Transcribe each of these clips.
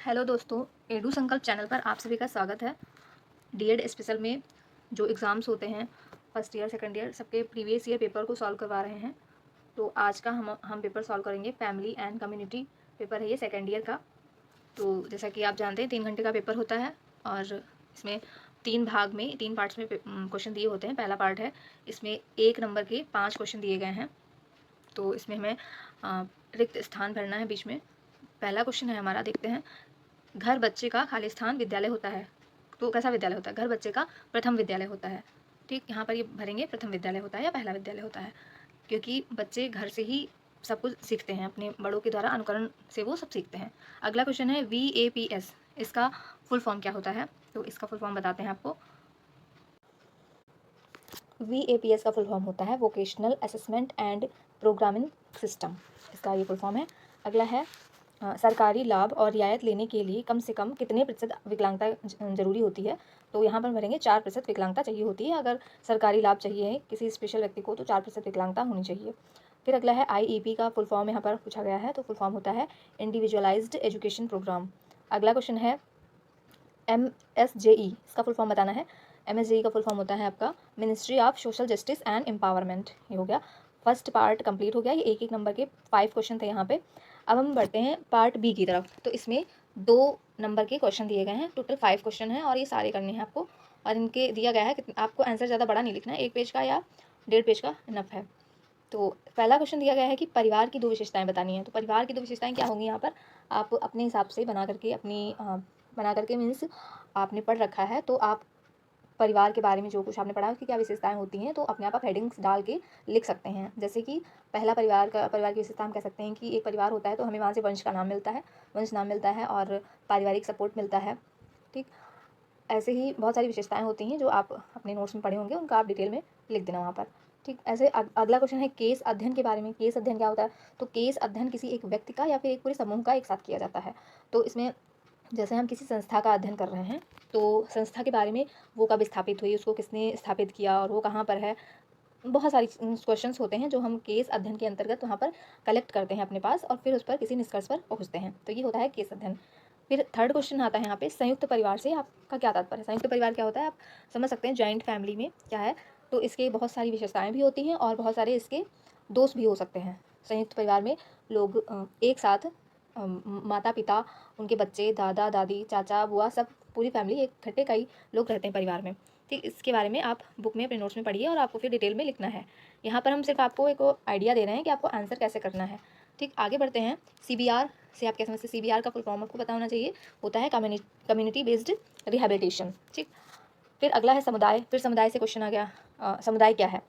Hello दोस्तों, edu संकल्प channel पर आप सभी का स्वागत है। डीएड स्पेशल में जो एग्ज़ाम्स होते हैं फर्स्ट ईयर सेकंड ईयर सबके प्रीवियस ईयर पेपर को सॉल्व करवा रहे हैं। तो आज का हम पेपर सॉल्व करेंगे। फैमिली एंड कम्युनिटी पेपर है ये सेकंड ईयर का। तो जैसा कि आप जानते हैं 3 घंटे का पेपर होता है और इसमें 3 भाग में 3 पार्ट्स में क्वेश्चन दिए होते हैं। पहला पार्ट है, इसमें 1 नंबर के 5 क्वेश्चन दिए गए हैं। तो इसमें हमें रिक्त स्थान भरना है बीच में। पहला क्वेश्चन है हमारा, देखते हैं। घर बच्चे का खाली स्थान विद्यालय होता है, तो कैसा विद्यालय होता है? घर बच्चे का प्रथम विद्यालय होता है। ठीक, यहाँ पर ये भरेंगे प्रथम विद्यालय होता है या पहला विद्यालय होता है, क्योंकि बच्चे घर से ही सब कुछ सीखते हैं, अपने बड़ों के द्वारा अनुकरण से वो सब सीखते हैं। अगला क्वेश्चन है VAPS, इसका फुल फॉर्म क्या होता है? तो इसका फुल फॉर्म बताते हैं आपको। VAPS का फुल फॉर्म होता है vocational assessment and programming system, इसका ये फुल फॉर्म है। अगला है सरकारी लाभ और रियायत लेने के लिए कम से कम कितने प्रतिशत विकलांगता जरूरी होती है? तो यहाँ पर भरेंगे 4% विकलांगता चाहिए होती है। अगर सरकारी लाभ चाहिए है किसी स्पेशल व्यक्ति को तो 4% विकलांगता होनी चाहिए। फिर अगला है IEP का फुल फॉर्म यहाँ पर पूछा गया है, तो फुल फॉर्म होता है इंडिविजुअलाइज्ड एजुकेशन प्रोग्राम। अगला क्वेश्चन है MSJE, इसका फुल फॉर्म बताना है। MSJE का फुल फॉर्म होता है आपका ministry of social justice and empowerment. ये हो गया, फर्स्ट पार्ट कंप्लीट हो गया। ये एक नंबर के 5 क्वेश्चन थे यहाँ पे। अब हम बढ़ते हैं पार्ट बी की तरफ। तो इसमें 2 नंबर के क्वेश्चन दिए गए हैं, टोटल 5 क्वेश्चन हैं और ये सारे करने हैं आपको। और इनके दिया गया है कि आपको आंसर ज़्यादा बड़ा नहीं लिखना है, 1 पेज का या 1.5 पेज का इनफ है। तो पहला क्वेश्चन दिया गया है कि परिवार की 2 विशेषताएं बतानी है। तो परिवार की 2 विशेषताएं क्या होंगी? यहाँ पर आप अपने हिसाब से बना करके मीन्स आपने पढ़ रखा है, तो आप परिवार के बारे में जो कुछ आपने पढ़ा है उसकी क्या विशेषताएं होती हैं, तो अपने आप हेडिंग्स डाल के लिख सकते हैं। जैसे कि पहला परिवार की विशेषता हम कह सकते हैं कि एक परिवार होता है तो हमें वहाँ से वंश का नाम मिलता है, वंश नाम मिलता है और पारिवारिक सपोर्ट मिलता है। ठीक, ऐसे ही बहुत सारी विशेषताएं होती हैं जो आप अपने नोट्स में पढ़े होंगे, उनका आप डिटेल में लिख देना वहाँ पर। ठीक, ऐसे अगला क्वेश्चन है केस अध्ययन के बारे में। केस अध्ययन क्या होता है? तो केस अध्ययन किसी एक व्यक्ति का या फिर एक पूरे समूह का एक साथ किया जाता है। तो इसमें जैसे हम किसी संस्था का अध्ययन कर रहे हैं तो संस्था के बारे में वो कब स्थापित हुई, उसको किसने स्थापित किया और वो कहाँ पर है, बहुत सारी क्वेश्चंस होते हैं जो हम केस अध्ययन के अंतर्गत वहाँ पर कलेक्ट करते हैं अपने पास और फिर उस पर किसी निष्कर्ष पर पहुँचते हैं। तो ये होता है केस अध्ययन। फिर थर्ड क्वेश्चन आता है यहाँ पे, संयुक्त परिवार से आपका क्या तात्पर्य है? संयुक्त परिवार क्या होता है आप समझ सकते हैं, जॉइंट फैमिली में क्या है। तो इसके बहुत सारी विशेषताएं भी होती हैं और बहुत सारे इसके दोष भी हो सकते हैं। संयुक्त परिवार में लोग एक साथ माता पिता, उनके बच्चे, दादा दादी, चाचा बुआ, सब पूरी फैमिली इकट्ठे कई लोग रहते हैं परिवार में। ठीक, इसके बारे में आप बुक में अपने नोट्स में पढ़िए और आपको फिर डिटेल में लिखना है। यहाँ पर हम सिर्फ आपको एक आइडिया दे रहे हैं कि आपको आंसर कैसे करना है। ठीक, आगे बढ़ते हैं। CBR से आप क्या समझते हैं? CBR का फुल फॉर्म आपको पता होना चाहिए, होता है कम्युनिटी बेस्ड रिहेबिलिटेशन। ठीक, फिर अगला है समुदाय। फिर समुदाय से क्वेश्चन आ गया, समुदाय क्या है?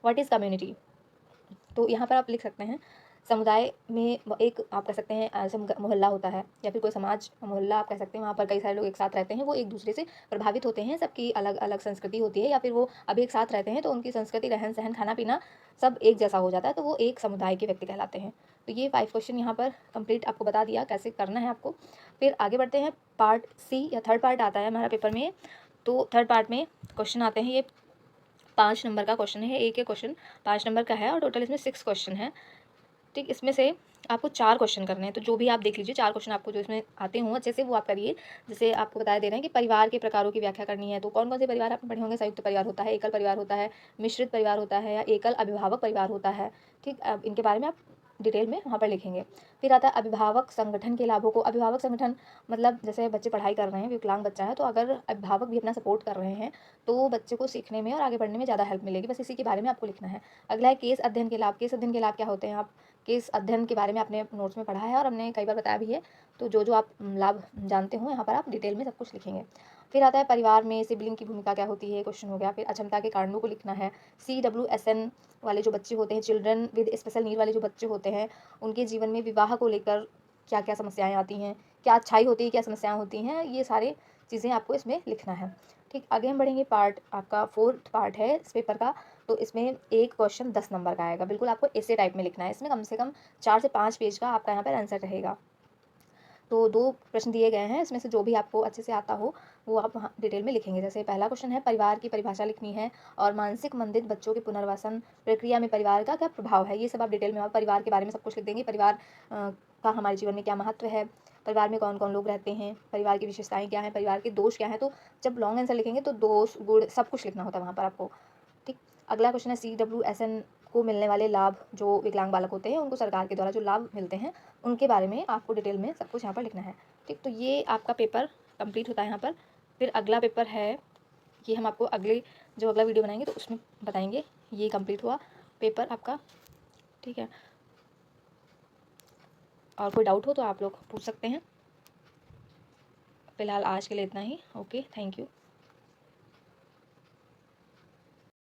What is community? तो यहाँ पर आप लिख सकते हैं समुदाय में एक आप कह सकते हैं ऐसे मोहल्ला होता है या फिर कोई समाज मोहल्ला आप कह सकते हैं, वहाँ पर कई सारे लोग एक साथ रहते हैं, वो एक दूसरे से प्रभावित होते हैं, सबकी अलग अलग संस्कृति होती है या फिर वो अब एक साथ रहते हैं तो उनकी संस्कृति, रहन सहन, खाना पीना सब एक जैसा हो जाता है, तो वो एक समुदाय के व्यक्ति कहलाते हैं। तो ये 5 क्वेश्चन यहाँ पर कंप्लीट आपको बता दिया कैसे करना है आपको। फिर आगे बढ़ते हैं पार्ट सी या थर्ड पार्ट आता है हमारा पेपर में। तो थर्ड पार्ट में क्वेश्चन आते हैं, ये 5 नंबर का क्वेश्चन है, एक क्वेश्चन 5 नंबर का है और टोटल इसमें 6 क्वेश्चन है। ठीक, इसमें से आपको 4 क्वेश्चन करने हैं, तो जो भी आप देख लीजिए 4 क्वेश्चन आपको जो इसमें आते हों अच्छे से वो आप करिए। जैसे आपको बताया दे रहे हैं कि परिवार के प्रकारों की व्याख्या करनी है, तो कौन कौन से परिवार आपने पढ़े होंगे? संयुक्त परिवार होता है, एकल परिवार होता है, मिश्रित परिवार होता है या एकल अभिभावक परिवार होता है। ठीक, अब इनके बारे में आप डिटेल में वहाँ पर लिखेंगे। फिर आता है अभिभावक संगठन के लाभों को। अभिभावक संगठन मतलब जैसे बच्चे पढ़ाई कर रहे हैं, विकलांग बच्चा है, तो अगर अभिभावक भी अपना सपोर्ट कर रहे हैं तो बच्चे को सीखने में और आगे बढ़ने में ज़्यादा हेल्प मिलेगी। बस इसी के बारे में आपको लिखना है। अगला है केस अध्ययन के लाभ। केस अध्ययन के लाभ क्या होते हैं? आप केस अध्ययन के बारे में आपने नोट्स में पढ़ा है और हमने कई बार बताया भी है, तो जो जो आप लाभ जानते हो यहाँ पर आप डिटेल में सब कुछ लिखेंगे। फिर आता है परिवार में सिबलिंग की भूमिका क्या होती है, क्वेश्चन हो गया। फिर अक्षमता के कारणों को लिखना है। CWSN वाले जो बच्चे होते हैं, चिल्ड्रन विद स्पेशल नीड वाले जो बच्चे होते हैं, उनके जीवन में विवाह को लेकर क्या क्या समस्याएं आती हैं, क्या अच्छाई होती है, क्या समस्याएं होती हैं, ये सारे चीज़ें आपको इसमें लिखना है। ठीक, आगे हम बढ़ेंगे। पार्ट आपका फोर्थ पार्ट है इस पेपर का, तो इसमें एक क्वेश्चन 10 नंबर का आएगा। बिल्कुल आपको ऐसे टाइप में लिखना है, इसमें कम से कम 4 से 5 पेज का आपका यहाँ पर आंसर रहेगा। तो 2 प्रश्न दिए गए हैं, इसमें से जो भी आपको अच्छे से आता हो वो आप वहाँ डिटेल में लिखेंगे। जैसे पहला क्वेश्चन है, परिवार की परिभाषा लिखनी है और मानसिक मंदित बच्चों के पुनर्वसन प्रक्रिया में परिवार का क्या प्रभाव है, ये सब आप डिटेल में, और परिवार के बारे में सब कुछ लिख देंगे। परिवार का हमारे जीवन में क्या महत्व है, परिवार में कौन कौन लोग रहते हैं, परिवार की विशेषताएँ क्या हैं, परिवार के दोष क्या हैं। तो जब लॉन्ग आंसर लिखेंगे तो दोष, गुण सब कुछ लिखना होता है वहाँ पर आपको। ठीक। अगला क्वेश्चन है, CWSN को मिलने वाले लाभ, जो विकलांग बालक होते हैं उनको सरकार के द्वारा जो लाभ मिलते हैं उनके बारे में आपको डिटेल में सब कुछ यहाँ पर लिखना है। ठीक। तो ये आपका पेपर कंप्लीट होता है यहाँ पर। फिर अगला पेपर है, ये हम आपको अगला वीडियो बनाएंगे तो उसमें बताएंगे। ये कंप्लीट हुआ पेपर आपका। ठीक है, और कोई डाउट हो तो आप लोग पूछ सकते हैं। फिलहाल आज के लिए इतना ही। Okay, thank you.